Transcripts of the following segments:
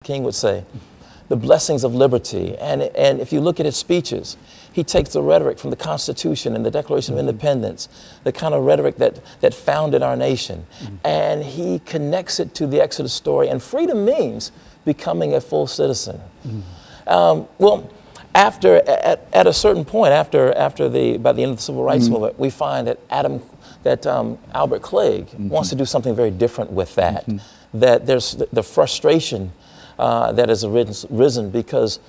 King would say, the blessings of liberty. And if you look at his speeches, he takes the rhetoric from the Constitution and the Declaration of Independence, the kind of rhetoric that founded our nation, and he connects it to the Exodus story. And freedom means becoming a full citizen. Well, at a certain point, by the end of the Civil Rights Movement, we find that Albert Clegg wants to do something very different with that. That there's the frustration that has risen because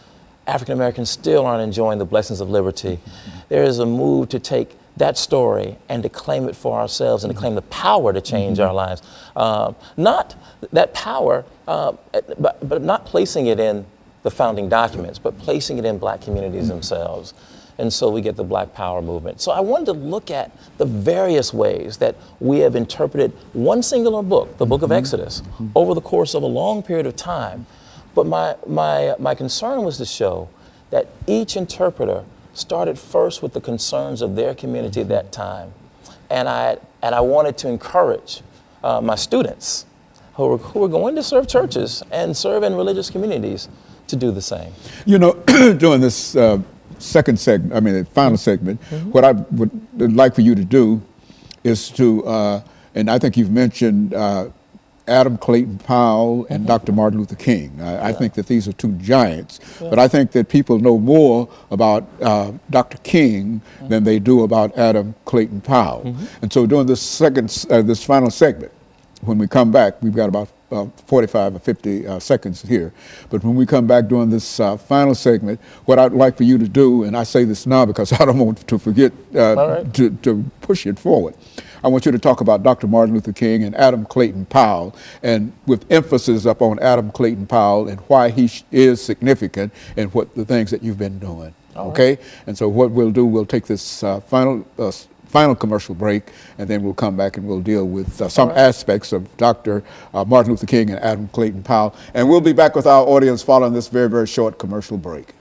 African Americans still aren't enjoying the blessings of liberty. There is a move to take that story and to claim it for ourselves and to claim the power to change our lives. Not that power, but not placing it in the founding documents, but placing it in black communities themselves. And so we get the Black Power movement. So I wanted to look at the various ways that we have interpreted one singular book, the book of Exodus, over the course of a long period of time. But my concern was to show that each interpreter started first with the concerns of their community at that time. And I wanted to encourage my students who were going to serve churches and serve in religious communities to do the same. You know, during this second segment, I mean, the final segment, what I would like for you to do is to, and I think you've mentioned Adam Clayton Powell and Dr. Martin Luther King. I think that these are two giants, but I think that people know more about Dr. King than they do about Adam Clayton Powell. And so during this this final segment, when we come back, we've got about 45 or 50 seconds here. But when we come back during this final segment, what I'd like for you to do, and I say this now because I don't want to forget to push it forward. I want you to talk about Dr. Martin Luther King and Adam Clayton Powell, and with emphasis up on Adam Clayton Powell and why he is significant and what the things that you've been doing. Okay? And so what we'll do, we'll take this final commercial break, and then we'll come back and we'll deal with some aspects of Dr. Martin Luther King and Adam Clayton Powell. And we'll be back with our audience following this very, very short commercial break.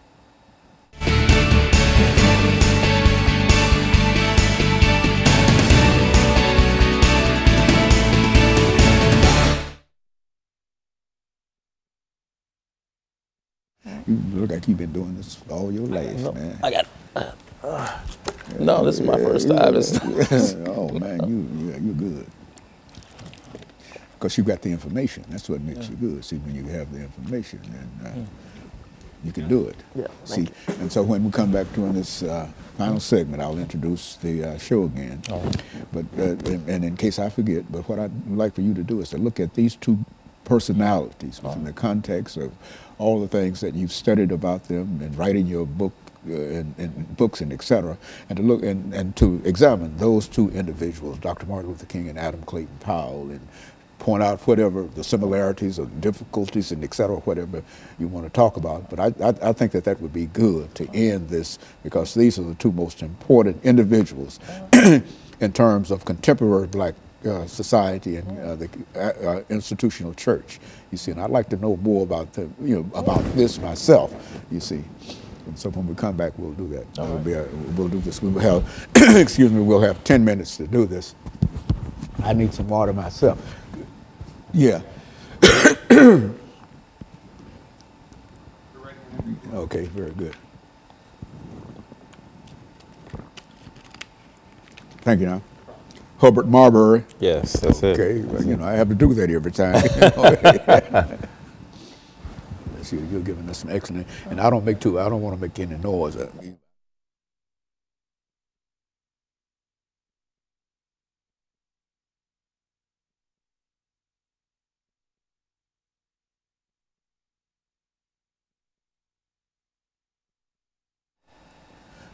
You look like you've been doing this all your life, man. I got no, this is my first time. Oh man, you're good. Because you got the information. That's what makes you good. See, when you have the information, and you can do it. See, and so when we come back during this final segment, I'll introduce the show again. But and in case I forget, but what I'd like for you to do is to look at these two personalities within the context of all the things that you've studied about them and writing your book and books and et cetera, and to look and to examine those two individuals, Dr. Martin Luther King and Adam Clayton Powell, and point out whatever the similarities or difficulties and et cetera, whatever you want to talk about. But I think that that would be good to end this, because these are the two most important individuals in terms of contemporary black society and the institutional church, you see. And I'd like to know more about about this myself, you see. And so when we come back, we'll do that. We'll do this. We will have, excuse me, we'll have 10 minutes to do this. I need some water myself. Yeah. Okay, very good. Thank you, now. HMarbury. Yes, that's it. Okay, well, you know, I have to do that every time. See, you're giving us some excellent, and I don't want to make any noise.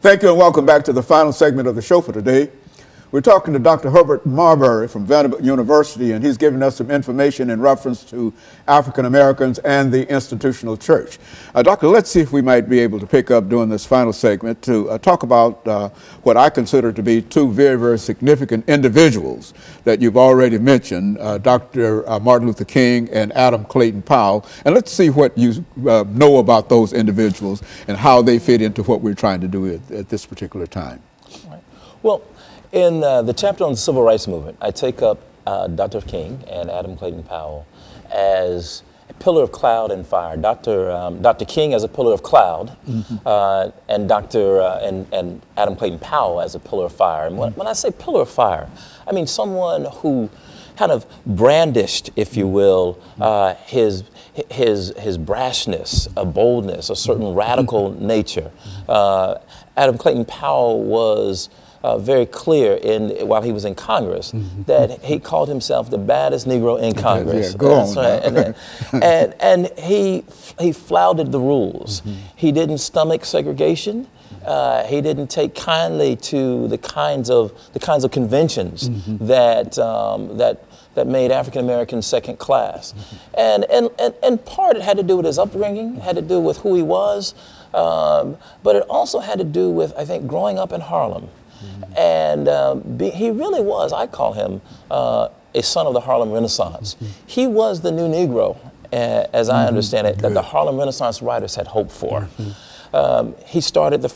Thank you and welcome back to the final segment of the show for today. We're talking to Dr. Herbert Marbury from Vanderbilt University, and he's giving us some information in reference to African Americans and the institutional church. Doctor, let's see if we might be able to pick up during this final segment to talk about what I consider to be two very, very significant individuals that you've already mentioned, Dr. Martin Luther King and Adam Clayton Powell. And let's see what you know about those individuals and how they fit into what we're trying to do at this particular time. Right. Well, in the chapter on the Civil Rights Movement, I take up Dr. King and Adam Clayton Powell as pillar of cloud and fire. Dr. King as a pillar of cloud, and and Adam Clayton Powell as a pillar of fire. And when I say pillar of fire, I mean someone who kind of brandished, if you will, his brashness, a boldness, a certain radical nature. Adam Clayton Powell was very clear while he was in Congress that he called himself the baddest Negro in Congress. Yeah, go on. Right. and he flouted the rules. He didn't stomach segregation. He didn't take kindly to the kinds of conventions that made African Americans second class, and part it had to do with his upbringing, had to do with who he was, but it also had to do with, I think, growing up in Harlem, and he really was. I call him a son of the Harlem Renaissance. He was the new Negro, as I understand it, that the Harlem Renaissance writers had hoped for. He started one of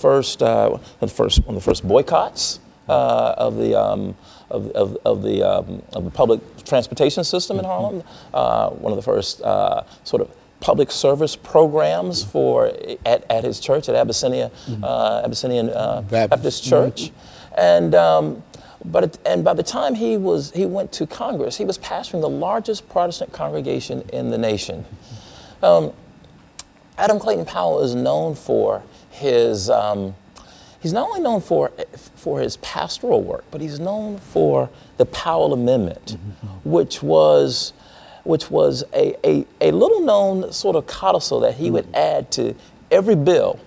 the first boycotts of the public transportation system in Harlem. One of the first sort of public service programs at his church at Abyssinian Baptist Church, and by the time he went to Congress, he was pastoring the largest Protestant congregation in the nation. Adam Clayton Powell is known for his, he's not only known for his pastoral work, but he's known for the Powell Amendment, which was a little known sort of codicil that he would add to every bill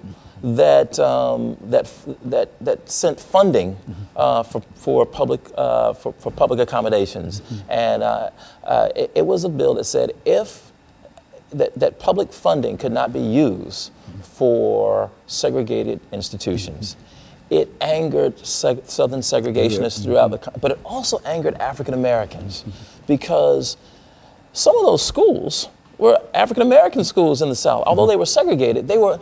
that sent funding for public accommodations, and it was a bill that said that public funding could not be used for segregated institutions. It angered Southern segregationists throughout the country, but it also angered African Americans because some of those schools were African American schools in the South. Although they were segregated, they were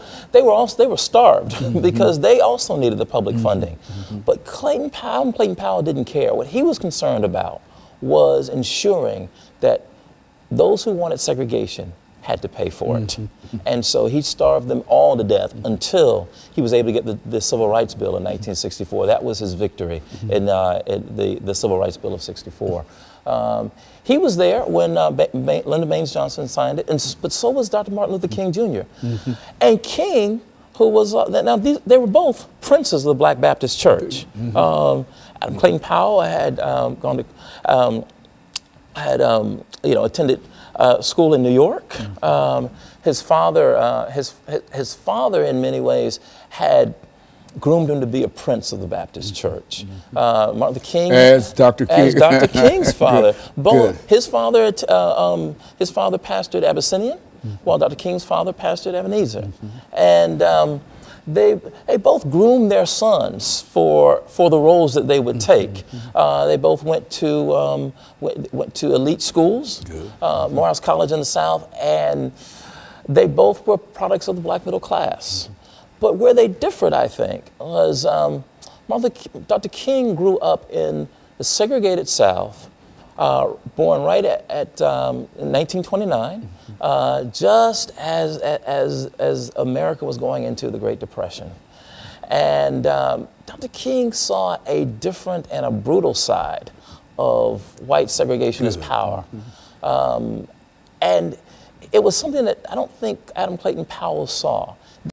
starved because they also needed the public funding. But Clayton Powell didn't care. What he was concerned about was ensuring that those who wanted segregation had to pay for it. And so he starved them all to death until he was able to get the Civil Rights Bill in 1964. That was his victory in the Civil Rights Bill of they He was there when Lyndon Baines Johnson signed it, but so was Dr. Martin Luther King Jr. And King, who was, they were both princes of the Black Baptist Church. Adam Clayton Powell had gone to, attended school in New York. His father, his father, in many ways, had groomed him to be a prince of the Baptist Church. Martin Luther King, as Dr. King, as Dr. King's father. Good. His father pastored Abyssinian, while Dr. King's father pastored Ebenezer, and they both groomed their sons for the roles that they would take. They both went to elite schools, Morehouse College in the South, and they both were products of the black middle class. But where they differed, I think, was Dr. King grew up in the segregated South, born right in 1929, just as America was going into the Great Depression. And Dr. King saw a different and a brutal side of white segregationist power. And it was something that I don't think Adam Clayton Powell saw.